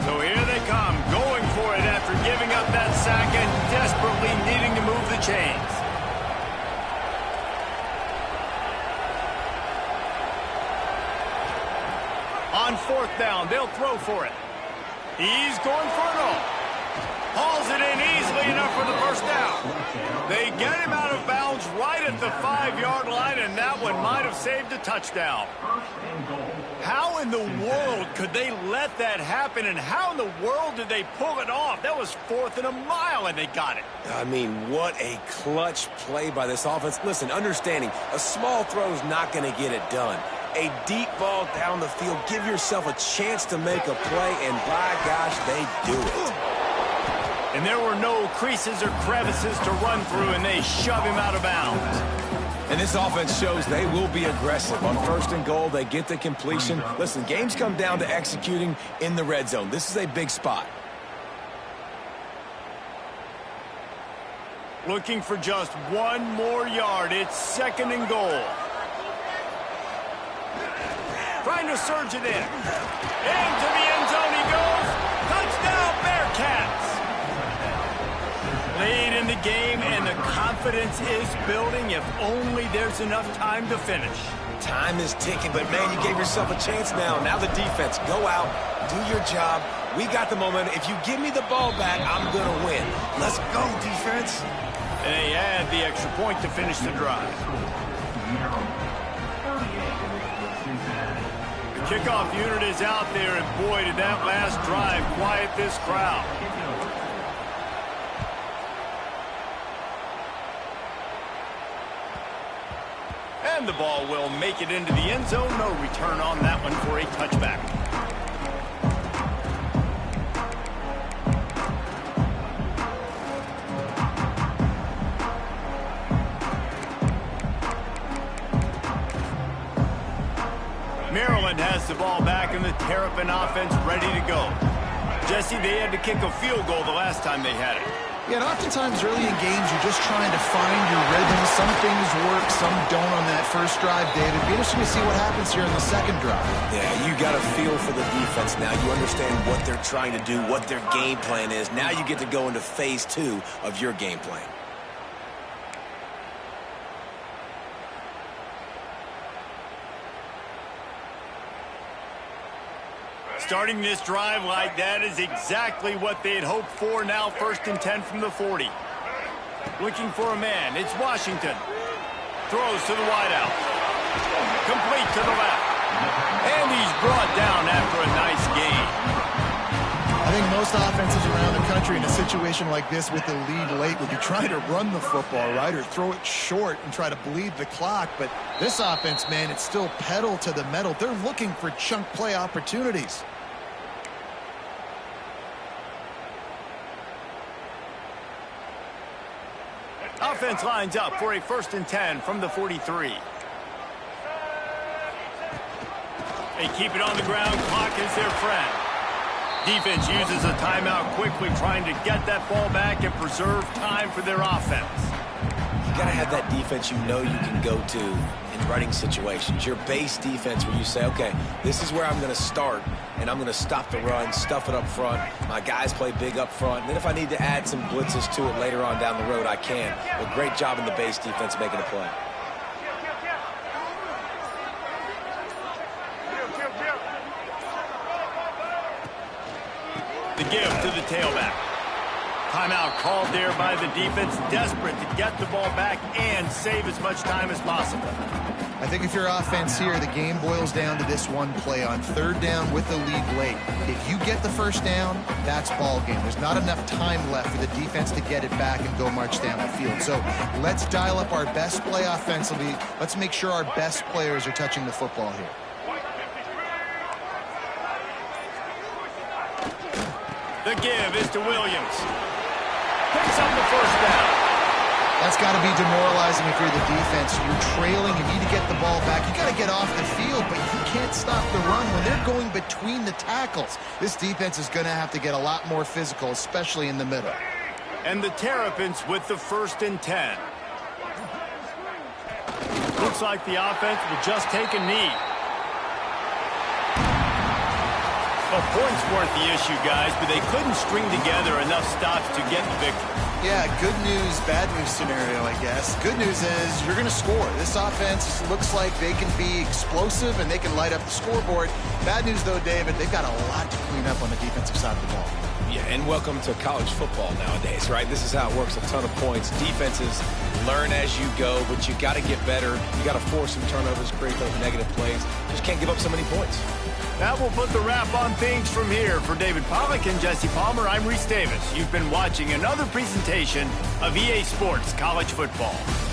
So here they come, going for it after giving up that sack and desperately needing to move the chains. On 4th down, they'll throw for it. He's going for it all. Hauls it in easily enough for the 1st down. They get him out of bounds right at the 5-yard line, and that one might have saved a touchdown. How in in the world could they let that happen, and how in the world did they pull it off? That was 4th and a mile, and they got it. I mean, what a clutch play by this offense. Listen, understanding, a small throw is not going to get it done. A deep ball down the field, give yourself a chance to make a play, and by gosh, they do it. And there were no creases or crevices to run through, and they shove him out of bounds. And this offense shows they will be aggressive. On 1st and goal, they get the completion. Listen, games come down to executing in the red zone. This is a big spot. Looking for just 1 more yard. It's 2nd and goal. Trying to surge it in. Into the end zone he goes. Touchdown, Bearcats. Late in the game, and the confidence is building. If only there's enough time to finish. Time is ticking, but man, you gave yourself a chance now. Now the defense, go out, do your job. We got the momentum. If you give me the ball back, I'm going to win. Let's go, defense. And they add the extra point to finish the drive. The kickoff unit is out there, and boy, did that last drive quiet this crowd. And the ball will make it into the end zone. No return on that one for a touchback. Maryland has the ball back, and the Terrapin offense ready to go. Jesse, they had to kick a field goal the last time they had it. Yeah, and oftentimes early in games, you're just trying to find your rhythm. Some things work, some don't on that first drive, David. It'd be interesting to see what happens here in the second drive. Yeah, you got a feel for the defense now. You understand what they're trying to do, what their game plan is. Now you get to go into phase 2 of your game plan. Starting this drive like that is exactly what they had hoped for. Now 1st and 10 from the 40. Looking for a man. It's Washington. Throws to the wideout. Complete to the left. And he's brought down after a nice gain. I think most offenses around the country in a situation like this with the lead late would be trying to run the football, right, or throw it short and try to bleed the clock. But this offense, man, it's still pedal to the metal. They're looking for chunk play opportunities. Offense lines up for a 1st and 10 from the 43. They keep it on the ground. Clock is their friend. Defense uses a timeout quickly, trying to get that ball back and preserve time for their offense. You got to have that defense you know you can go to in running situations. Your base defense where you say, okay, this is where I'm going to start, and I'm going to stop the run, stuff it up front. My guys play big up front. And then if I need to add some blitzes to it later on down the road, I can. But great job in the base defense making a play. The give to the tailback. Timeout called there by the defense, desperate to get the ball back and save as much time as possible. I think if you're offense here, the game boils down to this one play on 3rd down with the lead late. If you get the 1st down, that's ball game. There's not enough time left for the defense to get it back and go march down the field. So let's dial up our best play offensively. Let's make sure our best players are touching the football here. The give is to Williams. Picks up the 1st down. That's got to be demoralizing if you're the defense. You're trailing, you need to get the ball back. You got to get off the field, but you can't stop the run when they're going between the tackles. This defense is going to have to get a lot more physical, especially in the middle. And the Terrapins with the 1st and 10. Looks like the offense will just take a knee. Well, points weren't the issue, guys, but they couldn't string together enough stops to get the victory. Yeah, good news, bad news scenario, I guess. Good news is you're going to score. This offense looks like they can be explosive and they can light up the scoreboard. Bad news, though, David, they've got a lot to clean up on the defensive side of the ball. Yeah, and welcome to college football nowadays, right? This is how it works, a ton of points. Defenses learn as you go, but you got to get better. You got to force some turnovers, create those negative plays. Just can't give up so many points. That will put the wrap on things from here. For David Pollack and Jesse Palmer, I'm Reese Davis. You've been watching another presentation of EA Sports College Football.